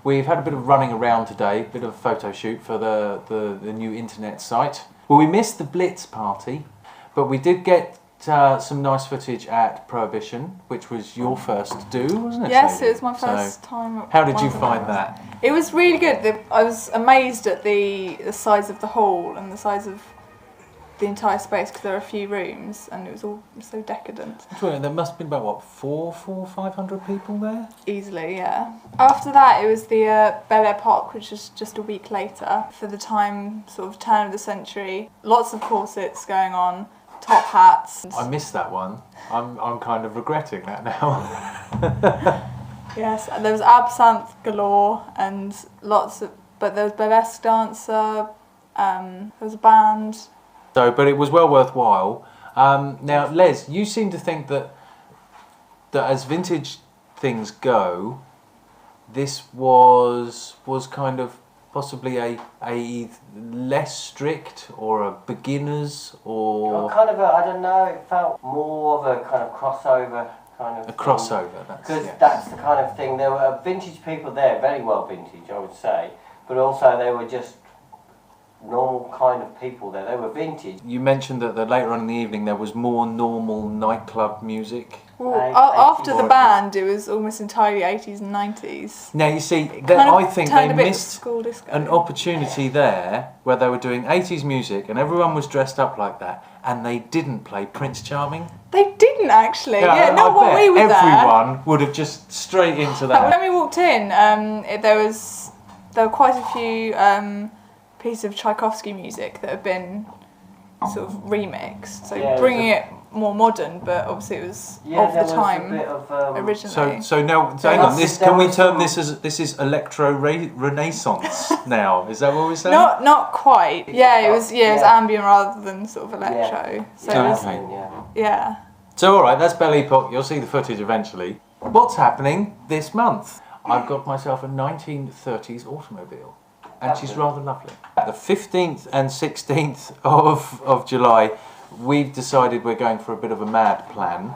We've had a bit of running around today, a bit of a photo shoot for the new internet site. Well, we missed the Blitz party, but we did get some nice footage at Prohibition, which was your first do, wasn't it? Yes, Sadie? it was my first time. How did you find that? It was really good. I was amazed at the size of the hall and the size of the entire space, because there were a few rooms and it was all so decadent. There must have been about, what, 500 people there? Easily, yeah. After that, it was the Bel Air Park, which was just a week later, for the time, sort of turn of the century. Lots of corsets going on, top hats. I missed that one. I'm kind of regretting that now. Yes, and there was absinthe galore and lots of, but there was burlesque dancer, there was a band. So, but it was well worthwhile. Now, Les, you seem to think that as vintage things go, this was kind of possibly a less strict or a beginner's or... Well, kind of I don't know, it felt more of a kind of crossover kind of a crossover, because that's the kind of thing. There were vintage people there, very well vintage, I would say, but also they were just normal kind of people there. They were vintage. You mentioned that later on in the evening there was more normal nightclub music. Well, after the band, it was almost entirely 80s and 90s. Now you see, I think they missed an disco opportunity there where they were doing 80s music and everyone was dressed up like that, and they didn't play Prince Charming. They didn't actually. Yeah, not I what bet we were everyone would have just straight into that. When we walked in, there were quite a few pieces of Tchaikovsky music that have been sort of remixed, so bringing it more modern, but obviously it was of the time originally. So now, hang on. Can we term this as electro renaissance now? Is that what we're saying? Not quite. Yeah, it was ambient rather than sort of electro. Yeah. So it was, So all right, that's Belle Epoque. You'll see the footage eventually. What's happening this month? I've got myself a 1930s automobile, and she's rather lovely. The 15th and 16th of July, we've decided we're going for a bit of a mad plan,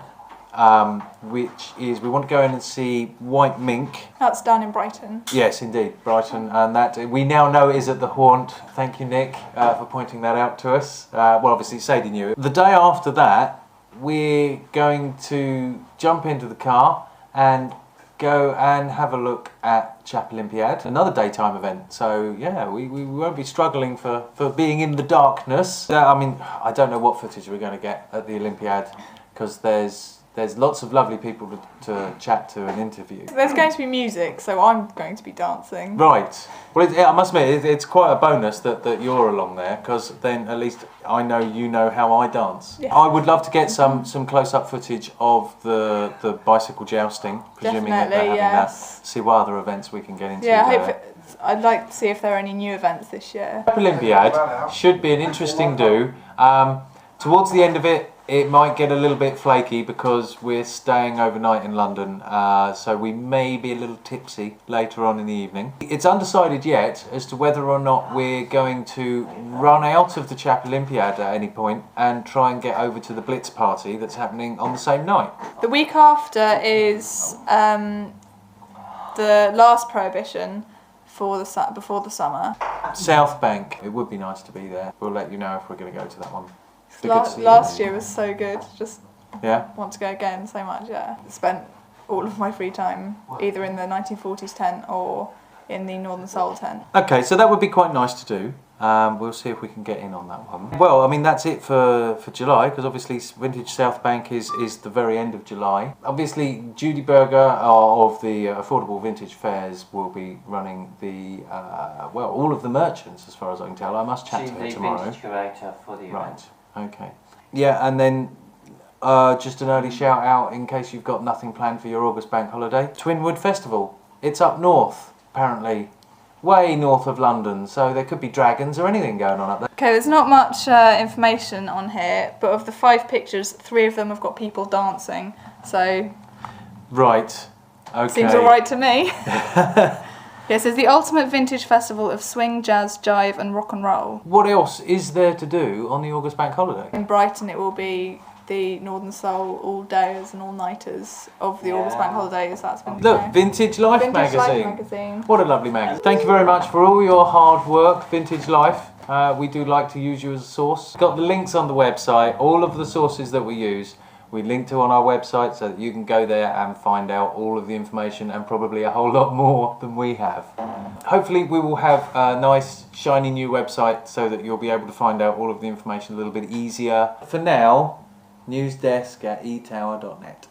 which is we want to go in and see White Mink. That's down in Brighton. Yes, indeed, Brighton, and that we now know is at the Haunt. Thank you, Nick, for pointing that out to us. Well, obviously Sadie knew it. The day after that, we're going to jump into the car and go and have a look at Chapolympiad, another daytime event. So yeah, we won't be struggling for being in the darkness. I mean, I don't know what footage we're going to get at the Olympiad, because there's lots of lovely people to chat to and interview. There's going to be music, so I'm going to be dancing. Right. Well, I must admit, it's quite a bonus that you're along there, because then at least I know you know how I dance. Yes. I would love to get some close-up footage of the bicycle jousting, presuming that they're having that. See what other events we can get into. Yeah, I'd like to see if there are any new events this year. Olympiad should be an interesting do. Towards the end of it, it might get a little bit flaky because we're staying overnight in London, so we may be a little tipsy later on in the evening. It's undecided yet as to whether or not we're going to run out of the Chapolympiad at any point and try and get over to the Blitz party that's happening on the same night. The week after is the last Prohibition before the summer. South Bank. It would be nice to be there. We'll let you know if we're going to go to that one. Last year was so good. Just want to go again so much. Yeah, spent all of my free time either in the 1940s tent or in the Northern Soul tent. Okay, so that would be quite nice to do. We'll see if we can get in on that one. Well, I mean, that's it for July, because obviously Vintage South Bank is the very end of July. Obviously, Judy Berger of the Affordable Vintage Fairs will be running the, all of the merchants, as far as I can tell. I must chat to her tomorrow. She's the vintage curator for the event. Right. Okay. Yeah, and then just an early shout out in case you've got nothing planned for your August bank holiday. Twinwood Festival. It's up north, apparently. Way north of London, so there could be dragons or anything going on up there. Okay, there's not much information on here, but of the 5 pictures, 3 of them have got people dancing, so... Right. Okay. Seems alright to me. Yes, it's the ultimate vintage festival of swing, jazz, jive and rock and roll. What else is there to do on the August bank holiday? In Brighton it will be the Northern Soul all-dayers and all-nighters of the August Bank holidays. That's been Look, Vintage Life Vintage magazine. Life magazine. What a lovely magazine. Thank you very much for all your hard work, Vintage Life. We do like to use you as a source. Got the links on the website, all of the sources that we use. We link to on our website so that you can go there and find out all of the information and probably a whole lot more than we have. Hopefully we will have a nice shiny new website so that you'll be able to find out all of the information a little bit easier. For now, newsdesk@etower.net.